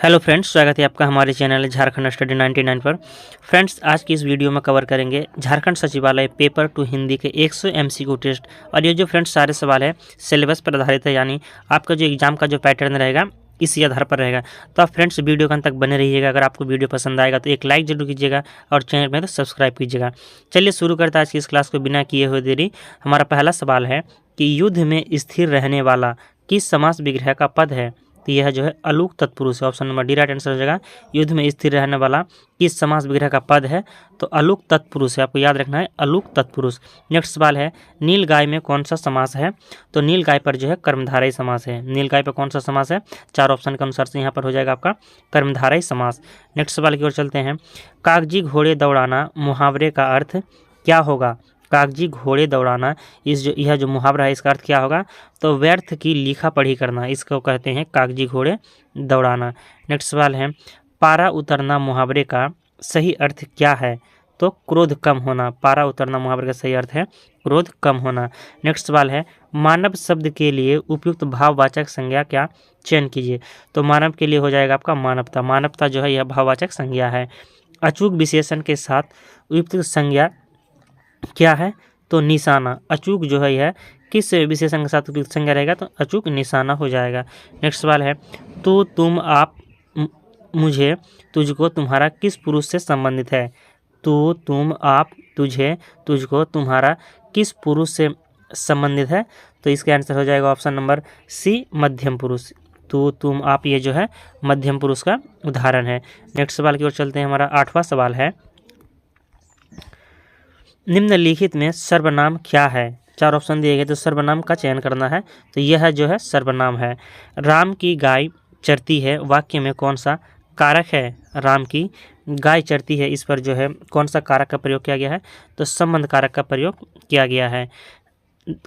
Hello friends, स्वागत है आपका हमारे चैनल झारखंड स्टडी 99 पर। फ्रेंड्स, आज की इस वीडियो में कवर करेंगे झारखंड सचिवालय पेपर 2 हिंदी के 100 MCQ टेस्ट। और ये जो फ्रेंड्स सारे सवाल है सिलेबस पर आधारित है, यानी आपका जो एग्जाम का जो पैटर्न रहेगा इसी आधार पर रहेगा। तो आप फ्रेंड्स वीडियो के अंत तक बने रहिएगा। अगर आपको वीडियो पसंद आएगा तो एक लाइक जरूर कीजिएगा और चैनल में तो सब्सक्राइब कीजिएगा। चलिए शुरू करते हैं आज की इस क्लास को बिना किए हुए देरी। हमारा पहला सवाल है कि युद्ध में स्थिर रहने वाला किस समास विग्रह का पद है? तो यह जो है अलूक तत्पुरुष है। Option number D right answer हो जाएगा। युद्ध में स्थिर रहने वाला किस समास विग्रह का पद है? तो अलूक तत्पुरुष है। आपको याद रखना है अलूक तत्पुरुष। नेक्स्ट सवाल है नील गाय में कौन सा समास है? तो नील गाय पर जो है कर्मधारय समास है। नील गाय पर कौन सा समास है? चार ऑप्शन के अनुसार से यहाँ पर हो जाएगा आपका कर्मधारय समास। नेक्स्ट सवाल की ओर चलते हैं। कागजी घोड़े दौड़ाना मुहावरे का अर्थ क्या होगा? कागजी घोड़े दौड़ाना यह जो मुहावरा है इसका अर्थ क्या होगा? तो व्यर्थ की लिखा पढ़ी करना, इसको कहते हैं कागजी घोड़े दौड़ाना। नेक्स्ट सवाल है पारा उतरना मुहावरे का सही अर्थ क्या है? तो क्रोध कम होना। पारा उतरना मुहावरे का सही अर्थ है क्रोध कम होना। नेक्स्ट सवाल है मानव शब्द के लिए उपयुक्त भाववाचक संज्ञा क्या चयन कीजिए? तो मानव के लिए हो जाएगा आपका मानवता। मानवता जो है यह भाववाचक संज्ञा है। अचूक विशेषण के साथ उपयुक्त संज्ञा क्या है? तो निशाना। अचूक जो है यह किस विशेषण के साथ उपयुक्त संज्ञा रहेगा? तो अचूक निशाना हो जाएगा। नेक्स्ट सवाल है तो तुम आप मुझे तुझको तुम्हारा किस पुरुष से संबंधित है? तो तुम आप तुझे तुझको तुम्हारा किस पुरुष से संबंधित है? तो इसका आंसर हो जाएगा ऑप्शन नंबर सी मध्यम पुरुष। तो तुम आप ये जो है मध्यम पुरुष का उदाहरण है। नेक्स्ट सवाल की ओर चलते हैं। हमारा 8वां सवाल है निम्नलिखित में सर्वनाम क्या है? चार ऑप्शन दिए गए तो सर्वनाम का चयन करना है। तो यह जो है सर्वनाम है। राम की गाय चरती है वाक्य में कौन सा कारक है? राम की गाय चरती है, इस पर जो है कौन सा कारक का प्रयोग किया गया है? तो संबंध कारक का प्रयोग किया गया है।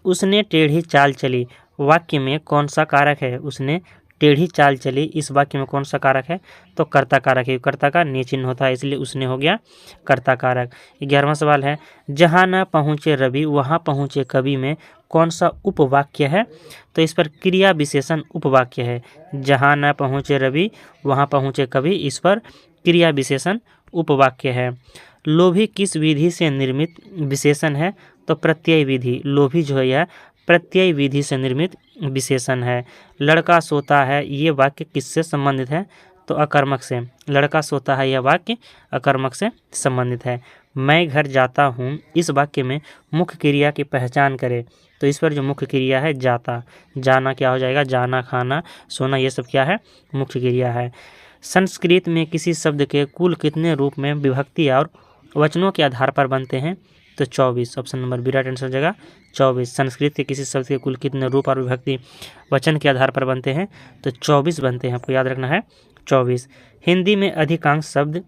उसने टेढ़ी चाल चली वाक्य में कौन सा कारक है? उसने टेढ़ी चाल चली इस वाक्य में कौन सा कारक है? तो कर्ता कारक है। कर्ता का ने चिन्ह होता है इसलिए उसने हो गया कर्ता कारक। 11वां सवाल है जहाँ न पहुँचे रवि वहाँ पहुँचे कवि में कौन सा उपवाक्य है? तो इस पर क्रिया विशेषण उपवाक्य है। जहाँ न पहुँचे रवि वहाँ पहुँचे कवि, इस पर क्रिया विशेषण उपवाक्य है। लोभी किस विधि से निर्मित विशेषण है? तो प्रत्यय विधि। लोभी जो है यह प्रत्यय विधि से निर्मित विशेषण है। लड़का सोता है ये वाक्य किससे संबंधित है? तो अकर्मक से। लड़का सोता है यह वाक्य अकर्मक से संबंधित है। मैं घर जाता हूँ इस वाक्य में मुख्य क्रिया की पहचान करें। तो इस पर जो मुख्य क्रिया है जाता, जाना क्या हो जाएगा? जाना, खाना, सोना, ये सब क्या है? मुख्य क्रिया है। संस्कृत में किसी शब्द के कुल कितने रूप में विभक्ति और वचनों के आधार पर बनते हैं? तो 24। Option number B right answer हो जाएगा 24। संस्कृत के किसी शब्द के कुल कितने रूप और विभक्ति वचन के आधार पर बनते हैं? तो 24 बनते हैं। आपको याद रखना है 24। हिंदी में अधिकांश शब्द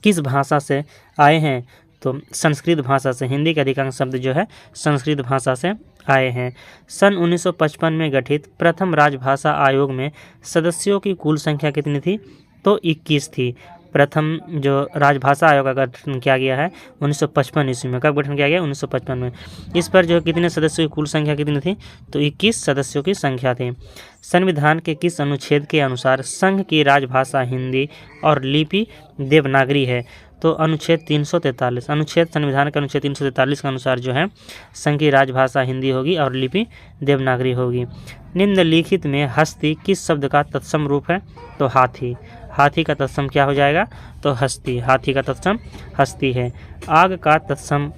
किस भाषा से आए हैं? तो संस्कृत भाषा से। हिंदी के अधिकांश शब्द जो है संस्कृत भाषा से आए हैं। सन 1955 में गठित प्रथम राजभाषा आयोग में सदस्यों की कुल संख्या कितनी थी? तो 21 थी। प्रथम जो राजभाषा आयोग का गठन किया गया है 1955 ईस्वी में। कब गठन किया गया? 1955 में। इस पर जो कितने सदस्यों की कुल संख्या कितनी थी? तो 21 सदस्यों की संख्या थी। संविधान के किस अनुच्छेद के अनुसार संघ की राजभाषा हिंदी और लिपि देवनागरी है? तो अनुच्छेद 343। अनुच्छेद संविधान के अनुच्छेद 343 के अनुसार जो है संघ की राजभाषा हिंदी होगी और लिपि देवनागरी होगी। निम्नलिखित में हस्ती किस शब्द का तत्सम रूप है? तो हाथी। हाथी का तत्सम क्या हो जाएगा? तो हस्ती। हाथी का तत्सम हस्ती है। आग का तत्सम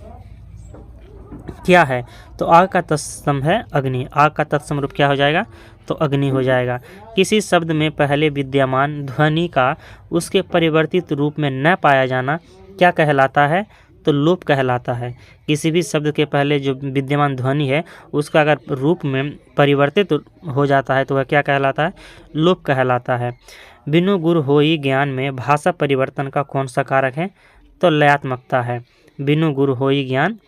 क्या है? तो आग का तत्सम है अग्नि। आग का तत्सम रूप क्या हो जाएगा? तो अग्नि हो जाएगा। किसी शब्द में पहले विद्यमान ध्वनि का उसके परिवर्तित रूप में न पाया जाना क्या कहलाता है? तो लोप कहलाता है। किसी भी शब्द के पहले जो विद्यमान ध्वनि है उसका अगर रूप में परिवर्तित हो जाता है तो वह क्या कहलाता है? लोप कहलाता है। बिनु गुरु होई ज्ञान में भाषा परिवर्तन का कौन सा कारक है? तो लयात्मकता है। बिनु गुरु होई ज्ञान,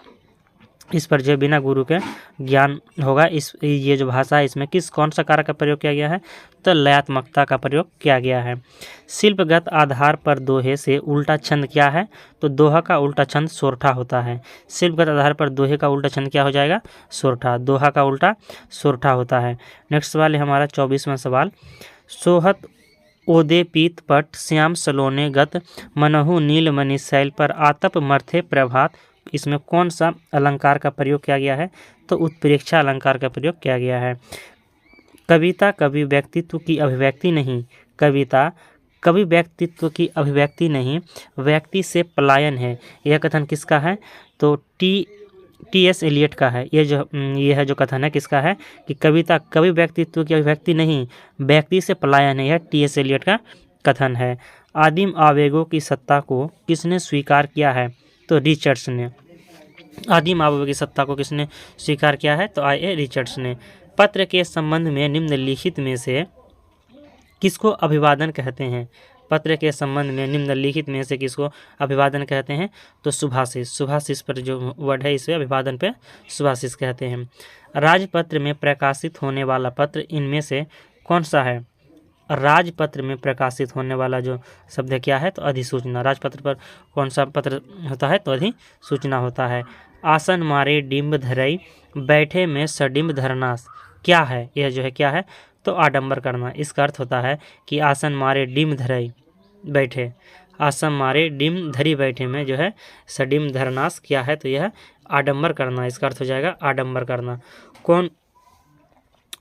इस पर जो बिना गुरु के ज्ञान होगा, इस ये जो भाषा है इसमें किस कौन सा कारक का प्रयोग किया गया है? तो लयात्मकता का प्रयोग किया गया है। शिल्पगत आधार पर दोहे से उल्टा छंद क्या है? तो दोहा का उल्टा छंद सोरठा होता है। शिल्पगत आधार पर दोहे का उल्टा छंद क्या हो जाएगा? सोरठा। दोहा का उल्टा सोरठा होता है। नेक्स्ट सवाल है हमारा 24वां सवाल। सोहत ओदे पीत पट श्याम सलोने गत मनहु नीलमणि शैल पर आतप मर्थे प्रभात। इसमें कौन सा अलंकार का प्रयोग किया गया है? तो उत्प्रेक्षा अलंकार का प्रयोग किया गया है। कविता कवि व्यक्तित्व की अभिव्यक्ति नहीं, कविता कवि व्यक्तित्व की अभिव्यक्ति नहीं, व्यक्ति से पलायन है। यह कथन किसका है? तो टी.एस. एलियट का है। यह जो कथन है किसका है कि कविता कवि व्यक्तित्व की अभिव्यक्ति नहीं, व्यक्ति से पलायन है। यह टी.एस. एलियट का कथन है। आदिम आवेगों की सत्ता को किसने स्वीकार किया है? तो रिचर्ड्स ने। आदिम आवेगों की सत्ता को किसने स्वीकार किया है? तो आई.ए. रिचर्ड्स ने। पत्र के संबंध में निम्नलिखित में से किसको अभिवादन कहते हैं? पत्र के संबंध में निम्नलिखित में से किसको अभिवादन कहते हैं? तो सुभाषिस। सुभाषिस पर जो वर्ड है इसे अभिवादन पे सुभाषिस कहते हैं। राजपत्र में प्रकाशित होने वाला पत्र इनमें से कौन सा है? राजपत्र में प्रकाशित होने वाला जो शब्द क्या है? तो अधिसूचना। राजपत्र पर कौन सा पत्र होता है? तो अधिसूचना होता है। आसन मारे डिम्ब धरई बैठे में सडिम्ब धरनास क्या है? यह जो है क्या है? तो आडंबर करना। इसका अर्थ होता है कि आसन मारे डिम्ब धरई बैठे, आसन मारे डिम्ब धरी बैठे में जो है सडिम्ब धरनास क्या है? तो यह आडंबर करना। इसका अर्थ हो जाएगा आडंबर करना। कौन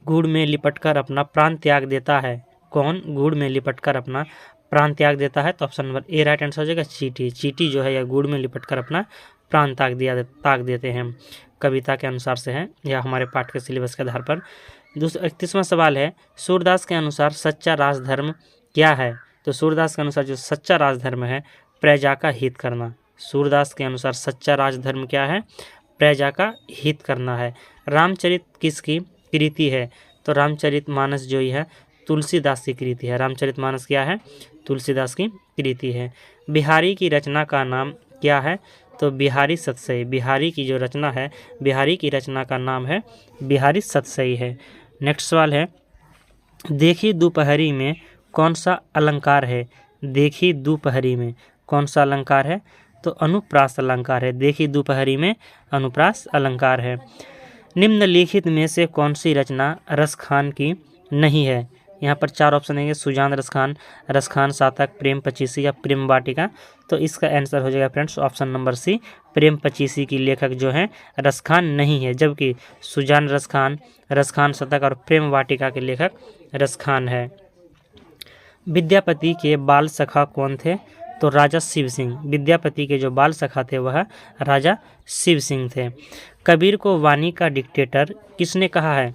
गुड़ में लिपटकर अपना प्राण त्याग देता है? कौन गुड़ में लिपटकर अपना प्राण त्याग देता है? तो option number A right answer हो जाएगा चींटी। चींटी जो है यह गुड़ में लिपटकर अपना प्राण त्याग देते हैं। कविता के अनुसार से है या हमारे पाठ के सिलेबस के आधार पर। 31वां सवाल है, सूरदास के अनुसार सच्चा राजधर्म क्या है? तो सूरदास के अनुसार जो सच्चा राजधर्म है प्रजा का हित करना। सूरदास के अनुसार सच्चा राजधर्म क्या है? प्रजा का हित करना है। रामचरित किसकी कृति है? तो रामचरितमानस जो है तुलसीदास की कृति है। रामचरितमानस क्या है? तुलसीदास की कृति है। बिहारी की रचना का नाम क्या है? तो बिहारी सतसई। बिहारी की जो रचना है, बिहारी की रचना का नाम है बिहारी सतसई है। नेक्स्ट सवाल है, देखी दोपहरी में कौन सा अलंकार है? देखी दोपहरी में कौन सा अलंकार है? तो अनुप्रास अलंकार है। देखी दोपहरी में अनुप्रास अलंकार है। निम्नलिखित में से कौन सी रचना रसखान की नहीं है? यहाँ पर 4 ऑप्शन देंगे, सुजान रसखान, रसखान सातक, प्रेम पचीसी या प्रेम वाटिका। तो इसका आंसर हो जाएगा फ्रेंड्स ऑप्शन नंबर सी, प्रेम पचीसी की लेखक जो है रसखान नहीं है, जबकि सुजान रसखान, रसखान शतक और प्रेम वाटिका के लेखक रसखान है। विद्यापति के बाल सखा कौन थे? तो राजा शिव सिंह। विद्यापति के जो बाल सखा थे वह राजा शिव सिंह थे। कबीर को वाणी का डिक्टेटर किसने कहा है?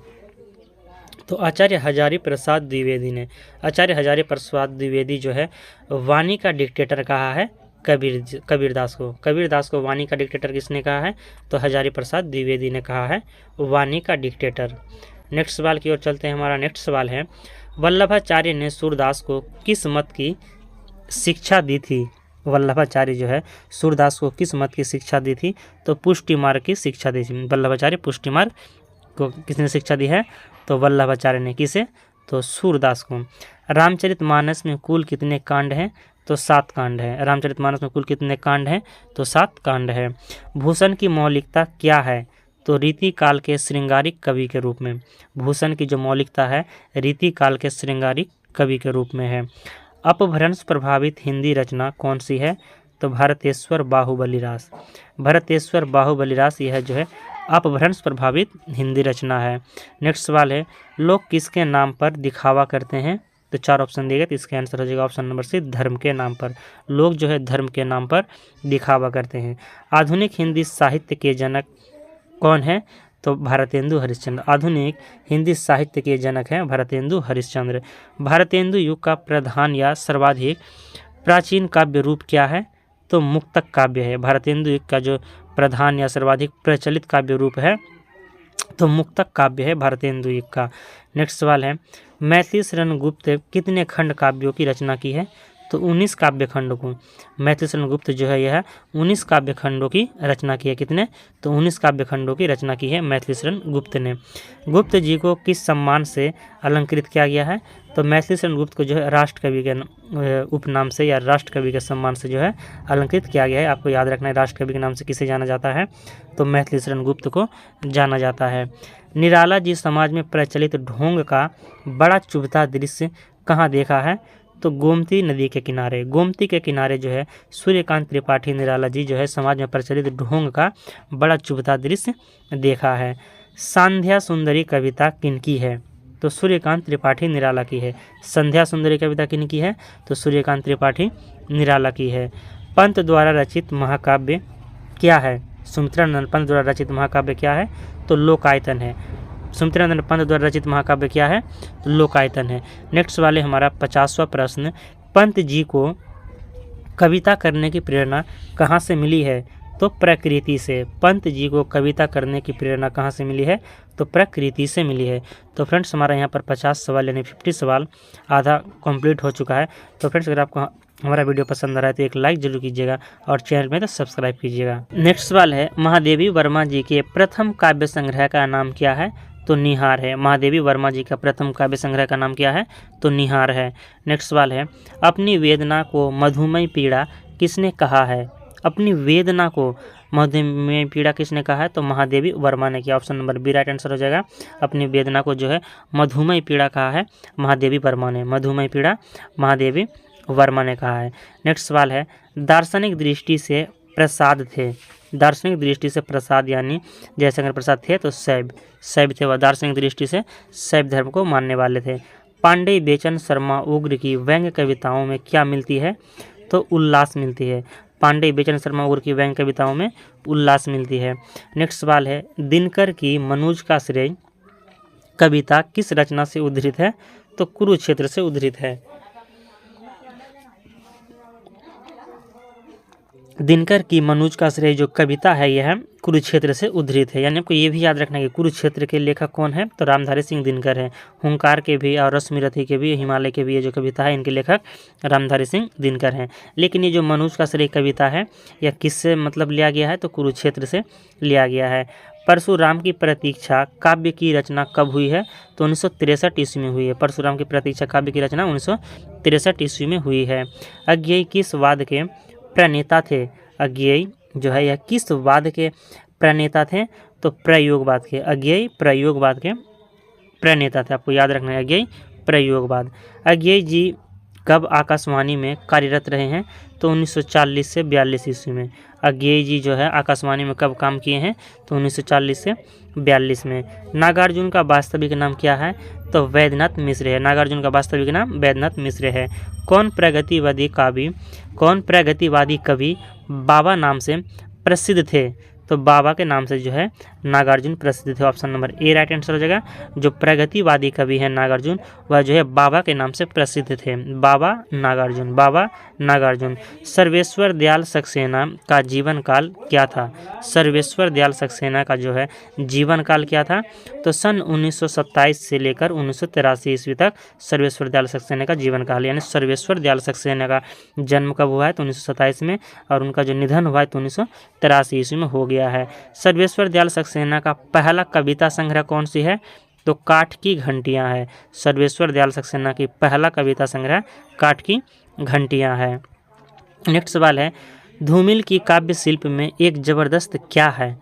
तो आचार्य हजारी प्रसाद द्विवेदी ने। आचार्य हजारी प्रसाद द्विवेदी जो है वाणी का डिक्टेटर कहा है कबीरदास को। कबीरदास को वाणी का डिक्टेटर किसने कहा है? तो हजारी प्रसाद द्विवेदी ने कहा है वाणी का डिक्टेटर। नेक्स्ट सवाल की ओर चलते हैं। हमारा नेक्स्ट सवाल है, वल्लभाचार्य ने सूरदास को किस मत की शिक्षा दी थी? वल्लभाचार्य जो है सूरदास को किस मत की शिक्षा दी थी? तो पुष्टि मार्ग की शिक्षा दी थी। वल्लभाचार्य पुष्टि मार्ग को किसने शिक्षा दी है? तो वल्लभाचार्य ने। किसे? तो सूरदास को। रामचरितमानस में कुल कितने कांड हैं? तो 7 कांड है। रामचरितमानस में कुल कितने कांड हैं? तो 7 कांड है। भूषण की मौलिकता क्या है? तो रीति काल के श्रृंगारिक कवि के रूप में। भूषण की जो मौलिकता है रीति काल के श्रृंगारिक कवि के रूप में है। अपभ्रंश प्रभावित हिंदी रचना कौन सी है? तो भरतेश्वर बाहुबलीरास। भरतेश्वर बाहुबलीरास यह जो है अपभ्रंश प्रभावित हिंदी रचना है। नेक्स्ट सवाल है, लोग किसके नाम पर दिखावा करते हैं? तो 4 ऑप्शन दिए गए, तो इसका आंसर हो जाएगा ऑप्शन नंबर सी, धर्म के नाम पर। लोग जो है धर्म के नाम पर दिखावा करते हैं। आधुनिक हिंदी साहित्य के जनक कौन है? तो भारतेंदु हरिश्चंद्र। आधुनिक हिंदी साहित्य के जनक हैं भारतेंदु हरिश्चंद्र। भारतेंदु युग का प्रधान या सर्वाधिक प्राचीन काव्य रूप क्या है? तो मुक्तक काव्य है। भारतेंदु युग का जो प्रधान या सर्वाधिक प्रचलित काव्य रूप है तो मुक्तक काव्य है भारतेंदु युग का। नेक्स्ट सवाल है, मैथिली शरण गुप्त कितने खंड काव्यों की रचना की है? तो 19 काव्य खंडों को। मैथिली शरण गुप्त जो है यह 19 काव्य खंडों की रचना की है। कितने? तो 19 काव्य खंडों की रचना की है मैथिली शरण गुप्त ने। गुप्त जी को किस सम्मान से अलंकृत किया गया है? तो मैथिली शरण गुप्त को जो है राष्ट्र कवि के उपनाम से या राष्ट्र कवि के सम्मान से जो है अलंकृत किया गया है। आपको याद रखना है राष्ट्र कवि के नाम से किसे जाना जाता है? तो मैथिली शरण गुप्त को जाना जाता है। निराला जी समाज में प्रचलित ढोंग का बड़ा चुभता दृश्य कहाँ देखा है? तो गोमती नदी के किनारे। गोमती के किनारे जो है सूर्यकांत त्रिपाठी निराला जी जो है समाज में प्रचलित ढोंग का बड़ा चुभता दृश्य देखा है। संध्या सुंदरी कविता किनकी है? तो सूर्यकांत त्रिपाठी निराला की है। संध्या सुंदरी कविता किनकी है? तो सूर्यकांत त्रिपाठी निराला की है। पंत द्वारा रचित महाकाव्य क्या है? सुमित्रानंद पंत द्वारा रचित महाकाव्य क्या है? तो लोकायतन है। सुमित्रानंद पंत द्वारा रचित महाकाव्य क्या है? तो लोकायतन है। नेक्स्ट वाले हमारा 50वां प्रश्न, पंत जी को कविता करने की प्रेरणा कहाँ से मिली है? तो प्रकृति से। पंत जी को कविता करने की प्रेरणा कहाँ से मिली है? तो प्रकृति से मिली है। तो फ्रेंड्स हमारा यहाँ पर 50 सवाल यानी 50 सवाल आधा कंप्लीट हो चुका है। तो फ्रेंड्स अगर आपको हमारा वीडियो पसंद आ रहा है तो एक लाइक जरूर कीजिएगा और चैनल में तो सब्सक्राइब कीजिएगा। नेक्स्ट सवाल है, महादेवी वर्मा जी के प्रथम काव्य संग्रह का नाम क्या है? तो निहार है। महादेवी वर्मा जी का प्रथम काव्य संग्रह का नाम क्या है? तो निहार है। नेक्स्ट सवाल है, अपनी वेदना को मधुमेह पीड़ा किसने कहा है? अपनी वेदना को मधुमेह पीड़ा किसने कहा है? तो महादेवी वर्मा ने किया। Option number B right answer हो जाएगा। अपनी वेदना को जो है मधुमेह पीड़ा कहा है महादेवी वर्मा ने। मधुमेह पीड़ा महादेवी वर्मा ने कहा है। नेक्स्ट सवाल है, दार्शनिक दृष्टि से प्रसाद थे। दार्शनिक दृष्टि से प्रसाद यानी जयशंकर प्रसाद थे तो शैव थे। वह दार्शनिक दृष्टि से शैव धर्म को मानने वाले थे। पांडे बेचन शर्मा उग्र की व्यंग्य कविताओं में क्या मिलती है? तो उल्लास मिलती है। पांडे बेचन शर्मा उग्र की व्यंग्य कविताओं में उल्लास मिलती है। नेक्स्ट सवाल है, दिनकर की मनुज का श्रेय कविता किस रचना से उद्धृत है? तो कुरुक्षेत्र से उद्धृत है। दिनकर की मनुज का श्रेय जो कविता है यह कुरुक्षेत्र से उद्धृत है। यानी आपको ये भी याद रखना है कि कुरुक्षेत्र के लेखक कौन है? तो रामधारी सिंह दिनकर है। हुंकार के भी और रश्मिरथी के भी, हिमालय के भी ये जो कविता है इनके लेखक रामधारी सिंह दिनकर हैं। लेकिन ये जो मनुज का श्रेय कविता है यह किससे मतलब लिया गया है? तो कुरुक्षेत्र से लिया गया है। परशुराम की प्रतीक्षा काव्य की रचना कब हुई है? तो 1963 ईस्वी में हुई है। परशुराम की प्रतीक्षा काव्य की रचना 1963 ईस्वी में हुई है। अज्ञेय किस वाद के प्रणेता थे? अज्ञेय जो है यह किस वाद के प्रणेता थे? तो प्रयोगवाद के। अज्ञेय प्रयोगवाद के प्रणेता थे। आपको याद रखना है अज्ञेय प्रयोगवाद। अज्ञेय जी कब आकाशवाणी में कार्यरत रहे हैं? तो 1940 से 42 ईस्वी में। अज्ञेय जी जो है आकाशवाणी में कब काम किए हैं? तो 1940 से 42 में। नागार्जुन का वास्तविक नाम क्या है? तो वैद्यनाथ मिश्र है। नागार्जुन का वास्तविक नाम वैद्यनाथ मिश्र है। कौन प्रगतिवादी कवि बाबा नाम से प्रसिद्ध थे? तो बाबा के नाम से जो है नागार्जुन प्रसिद्ध थे। Option number A right answer हो जाएगा। जो प्रगतिवादी कवि है नागार्जुन वह जो है बाबा के नाम से प्रसिद्ध थे। बाबा नागार्जुन। सर्वेश्वर दयाल सक्सेना का जीवन काल क्या था? सर्वेश्वर दयाल सक्सेना का जो है जीवन काल क्या था? तो सन 1927 से लेकर 1983 ईस्वी तक सर्वेश्वर दयाल सक्सेना का जीवन काल। यानी सर्वेश्वर दयाल सक्सेना का जन्म कब हुआ है? तो 1927 में, और उनका जो निधन हुआ है तो 1983 ईस्वी में हो गया है। सर्वेश्वर दयाल सक्सेना का पहला कविता संग्रह कौन सी है? तो काठ की घंटियां है। सर्वेश्वर दयाल सक्सेना की पहला कविता संग्रह काठ की घंटियां है। नेक्स्ट सवाल है, धूमिल की काव्य शिल्प में एक जबरदस्त क्या है?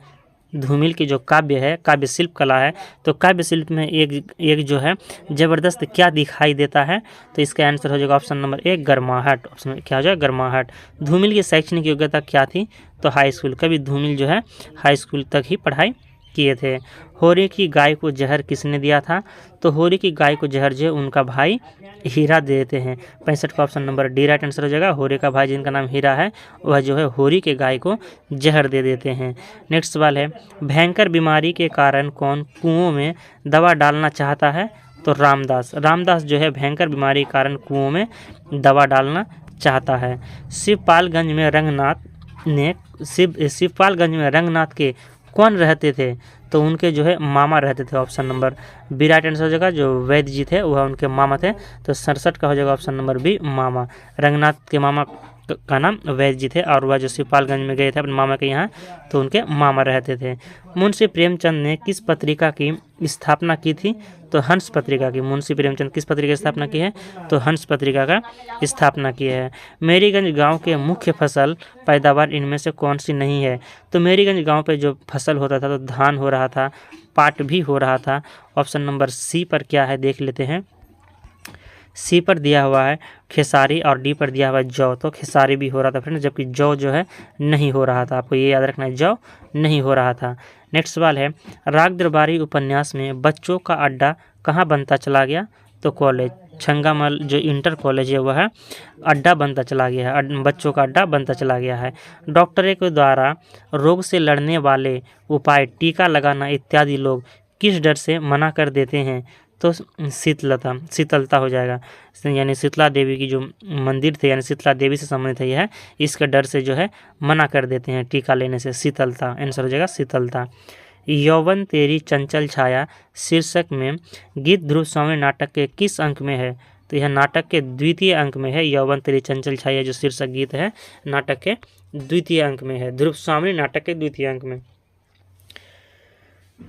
धूमिल की जो काव्य है, काव्य शिल्प कला है, तो काव्य शिल्प में एक जो है जबरदस्त क्या दिखाई देता है? तो इसका आंसर हो जाएगा ऑप्शन नंबर ए गर्माहट। ऑप्शन क्या हो जाएगा? गर्माहट। धूमिल की शैक्षणिक योग्यता क्या थी? तो हाई स्कूल। कभी धूमिल जो है हाई स्कूल तक ही पढ़ाई किए थे। होरी की गाय को जहर किसने दिया था? तो होरी की गाय को जहर जो है उनका भाई हीरा दे देते हैं। 65 का option number D right answer हो जाएगा। होरी का भाई जिनका नाम हीरा है वह जो है होरी के गाय को जहर दे देते हैं। नेक्स्ट सवाल है, भयंकर बीमारी के कारण कौन कुओं में दवा डालना चाहता है? तो रामदास जो है भयंकर बीमारी के कारण कुओं में दवा डालना चाहता है। शिवपालगंज में रंगनाथ के कौन रहते थे? तो उनके जो है मामा रहते थे। Option number B right answer हो जाएगा। जो वैद्य जी थे वह उनके मामा थे। तो 67 का हो जाएगा ऑप्शन नंबर बी मामा। रंगनाथ के मामा का नाम वैद्य जी थे और वह जो शिवपालगंज में गए थे अपने मामा के यहाँ तो उनके मामा रहते थे। मुंशी प्रेमचंद ने किस पत्रिका की स्थापना की थी? तो हंस पत्रिका की। मुंशी प्रेमचंद किस पत्रिका की स्थापना की है? तो हंस पत्रिका का स्थापना की है। मेरीगंज गांव के मुख्य फसल पैदावार इनमें से कौन सी नहीं है? तो मेरीगंज गांव पे जो फसल होता था तो धान हो रहा था, पाट भी हो रहा था। ऑप्शन नंबर सी पर क्या है देख लेते हैं। सी पर दिया हुआ है खेसारी और डी पर दिया हुआ है जौ, तो खेसारी भी हो रहा था फ्रेंड, जबकि जौ जो है नहीं हो रहा था। आपको ये याद रखना है, जौ नहीं हो रहा था। नेक्स्ट सवाल है, राग दरबारी उपन्यास में बच्चों का अड्डा कहाँ बनता चला गया? तो कॉलेज, छंगामल जो इंटर कॉलेज है वह अड्डा बनता चला गया है, बच्चों का अड्डा बनता चला गया है। डॉक्टरों के द्वारा रोग से लड़ने वाले उपाय, टीका लगाना इत्यादि लोग किस डर से मना कर देते हैं? तो शीतलता हो जाएगा, यानी शीतला देवी की जो मंदिर थे, यानी शीतला देवी से संबंधित है यह, इसके डर से जो है मना कर देते हैं टीका लेने से। शीतलता आंसर हो जाएगा, शीतलता। यौवन तेरी चंचल छाया शीर्षक में गीत ध्रुव स्वामी नाटक के किस अंक में है? तो यह नाटक के द्वितीय अंक में है। यौवन तेरी चंचल छाया जो शीर्षक गीत है नाटक के द्वितीय अंक में है, ध्रुव स्वामी नाटक के द्वितीय अंक में।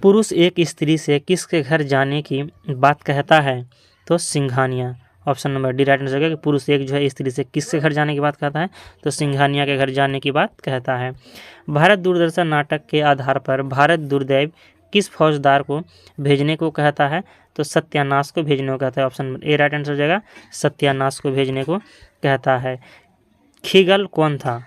पुरुष एक स्त्री से किसके घर जाने की बात कहता है? तो Singhania, option number D right answer होगा कि पुरुष एक जो है स्त्री से किसके घर जाने की बात कहता है? तो सिंघानिया के घर जाने की बात कहता है। भारत दूरदर्शन नाटक के आधार पर भारत दुर्दैव किस फौजदार को भेजने को कहता है? तो सत्यानाश को भेजने को कहता है। Option number A right answer हो जाएगा, सत्यानाश को भेजने को कहता है। खीगल कौन था?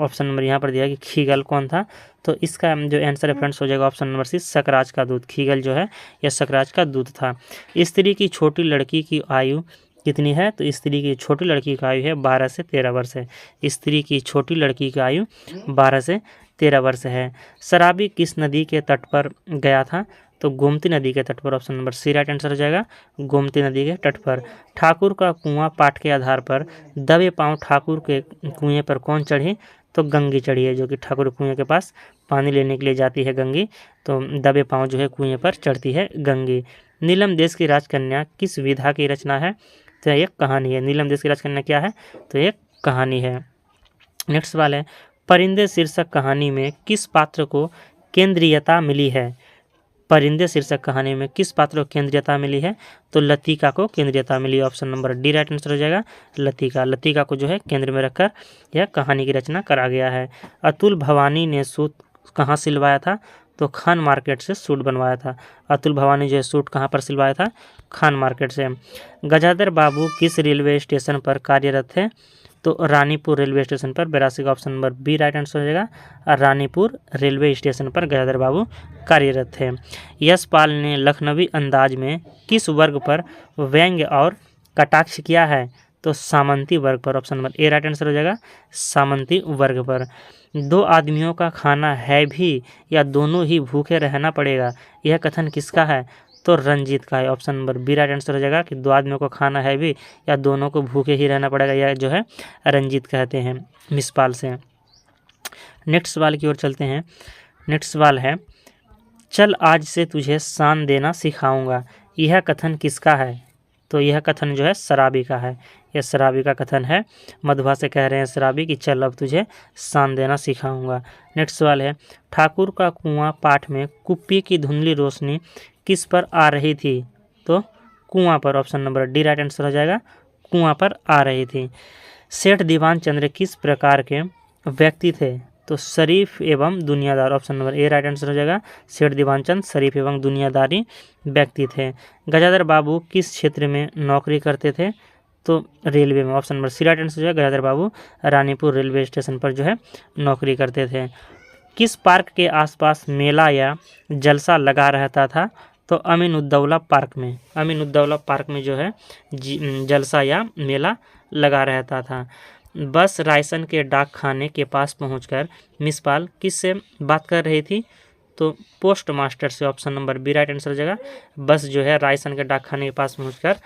ऑप्शन नंबर यहाँ पर दिया है कि खीगल कौन था, तो इसका जो आंसर है फ्रेंड्स हो जाएगा ऑप्शन नंबर सी, सकराज का दूत। खीगल जो है यह सकराज का दूत था। स्त्री की छोटी लड़की की आयु कितनी है? तो स्त्री की छोटी लड़की की आयु है 12 से 13 वर्ष है। स्त्री की छोटी लड़की की आयु 12 से 13 वर्ष है। शराबी किस नदी के तट पर गया था? तो गोमती नदी के तट पर। Option number C right answer हो जाएगा, गोमती नदी के तट पर। ठाकुर का कुआं पाठ के आधार पर दबे पांव ठाकुर के कुएं पर कौन चढ़ी? तो गंगी चढ़ी है, जो कि ठाकुर कुएं के पास पानी लेने के लिए जाती है गंगी, तो दबे पांव जो है कुएं पर चढ़ती है गंगी। नीलम देश की राजकन्या किस विधा की रचना है? तो एक कहानी है। नीलम देश की राजकन्या क्या है? तो एक कहानी है। नेक्स्ट सवाल है, परिंदे शीर्षक कहानी में किस पात्र को केंद्रीयता मिली है? परिंदे शीर्षक कहानी में किस पात्र को केंद्रीयता मिली है? तो लतिका को केंद्रीयता मिली। Option number D right answer हो जाएगा, लतिका। लतिका को जो है केंद्र में रखकर यह कहानी की रचना करा गया है। अतुल भवानी ने सूट कहाँ सिलवाया था? तो खान मार्केट से सूट बनवाया था। अतुल भवानी जो है सूट कहाँ पर सिलवाया था? खान मार्केट से। गजाधर बाबू किस रेलवे स्टेशन पर कार्यरत थे? तो रानीपुर रेलवे स्टेशन पर। 82 का option number B right answer हो जाएगा, रानीपुर रेलवे स्टेशन पर गजाधर बाबू कार्यरत थे। यशपाल ने लखनवी अंदाज में किस वर्ग पर व्यंग्य और कटाक्ष किया है? तो सामंती वर्ग पर। Option number A right answer हो जाएगा, सामंती वर्ग पर। दो आदमियों का खाना है भी या दोनों ही भूखे रहना पड़ेगा, यह कथन किसका है? तो रंजीत का है। Option number B right answer हो जाएगा कि दो आदमियों को खाना है भी या दोनों को भूखे ही रहना पड़ेगा, यह जो है रंजीत कहते हैं मिसपाल से। नेक्स्ट सवाल की ओर चलते हैं। नेक्स्ट सवाल है, चल आज से तुझे शान देना सिखाऊंगा, यह कथन किसका है? तो यह कथन जो है शराबी का है। यह शराबी का कथन है। मधुबा से कह रहे हैं शराबी कि चल अब तुझे शान देना सिखाऊंगा। नेक्स्ट सवाल है, ठाकुर का कुआं पाठ में कुप्पी की धुंधली रोशनी किस पर आ रही थी? तो कुआं पर। Option number D right answer हो जाएगा, कुआं पर आ रही थी। सेठ दीवान चंद्र किस प्रकार के व्यक्ति थे? तो शरीफ एवं दुनियादार। Option number A right answer हो जाएगा, सेठ दीवानचंद शरीफ एवं दुनियादारी व्यक्ति थे। गजाधर बाबू किस क्षेत्र में नौकरी करते थे? तो रेलवे में। Option number C right answer हो जाएगा, गजाधर बाबू रानीपुर रेलवे स्टेशन पर जो है नौकरी करते थे। किस पार्क के आसपास मेला या जलसा लगा रहता था? तो अमीनुद्दौला पार्क में। अमीनुद्दौला पार्क में जो है जलसा या मेला लगा रहता था। बस रायसन के डाक खाने के पास पहुंचकर मिसपाल किससे बात कर रही थी? तो पोस्ट मास्टर से। Option number B right answer हो जाएगा, बस जो है रायसन के डाक खाने के पास पहुंचकर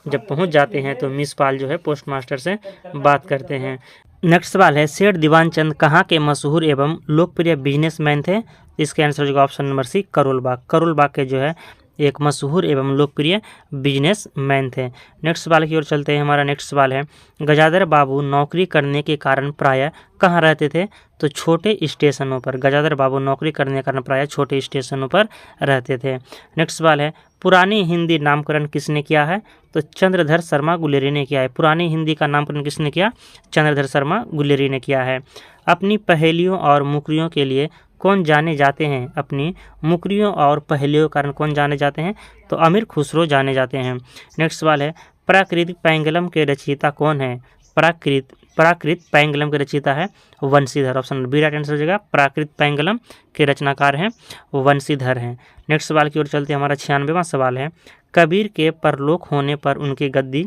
जब पहुंच जाते हैं तो मिसपाल जो है पोस्ट मास्टर से बात करते हैं। नेक्स्ट सवाल है, सेठ दीवानचंद कहाँ के मशहूर एवं लोकप्रिय बिजनेसमैन थे? इसका आंसर हो जाएगा ऑप्शन नंबर सी, करोल बाग। करोल बाग के जो है एक मशहूर एवं लोकप्रिय बिजनेसमैन थे। नेक्स्ट सवाल की ओर चलते हैं। हमारा नेक्स्ट सवाल है, गजाधर बाबू नौकरी करने के कारण प्रायः कहाँ रहते थे? तो छोटे स्टेशनों पर। गजाधर बाबू नौकरी करने के कारण प्रायः छोटे स्टेशनों पर रहते थे। नेक्स्ट सवाल है, पुरानी हिंदी नामकरण किसने किया है? तो चंद्रधर शर्मा गुलेरी ने किया है। पुरानी हिंदी का नामकरण किसने किया? चंद्रधर शर्मा गुलेरी ने किया है। अपनी पहेलियों और मुकरियों के लिए कौन जाने जाते हैं? अपनी मुकरियों और पहेलियों के कारण कौन जाने जाते हैं? तो अमीर खुसरो जाने जाते हैं। नेक्स्ट सवाल है, प्राकृत पैंगलम के रचयिता कौन है? प्राकृत पैंगलम के रचयिता है Vanshidhar. Option B right answer हो जाएगा। प्राकृत पैंगलम के रचनाकार हैं वंशीधर हैं। नेक्स्ट सवाल की ओर चलते हैं। हमारा 96वां सवाल है, कबीर के परलोक होने पर उनकी गद्दी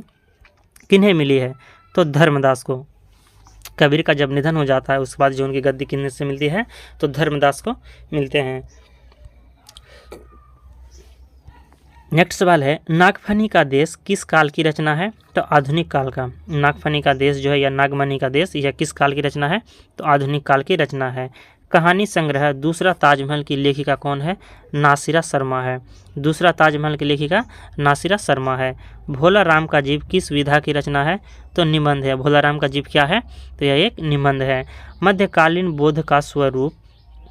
किन्हें मिली है? तो धर्मदास को। कबीर का जब निधन हो जाता है उसके बाद जो उनकी गद्दी किन्हीं से मिलती है? तो धर्मदास को मिलते हैं। नेक्स्ट सवाल है, नागफनी का देश किस काल की रचना है? तो आधुनिक काल का। नागफनी का देश जो है या नागमणि का देश यह किस काल की रचना है? तो आधुनिक काल की रचना है। कहानी संग्रह दूसरा ताजमहल की लेखिका कौन है? नासिरा शर्मा है। दूसरा ताजमहल की लेखिका नासिरा शर्मा है। भोला राम का जीव किस विधा की रचना है? तो निबंध है। भोला राम का जीव क्या है? तो यह एक निबंध है। मध्यकालीन बौद्ध का स्वरूप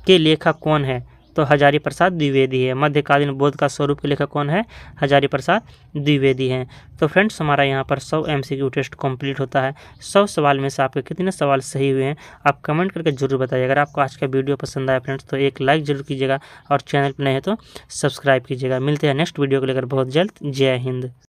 के लेखक कौन है? तो हजारी प्रसाद द्विवेदी है। मध्यकालीन बौद्ध का स्वरूप के लेखक कौन है? हजारी प्रसाद द्विवेदी हैं। तो फ्रेंड्स हमारा यहाँ पर 100 MCQ टेस्ट कंप्लीट होता है। 100 सवाल में से आपके कितने सवाल सही हुए हैं आप कमेंट करके जरूर बताइए। अगर आपको आज का वीडियो पसंद आया फ्रेंड्स तो एक लाइक जरूर कीजिएगा और चैनल पर नए हैं तो सब्सक्राइब कीजिएगा। मिलते हैं नेक्स्ट वीडियो को लेकर बहुत जल्द। जय हिंद।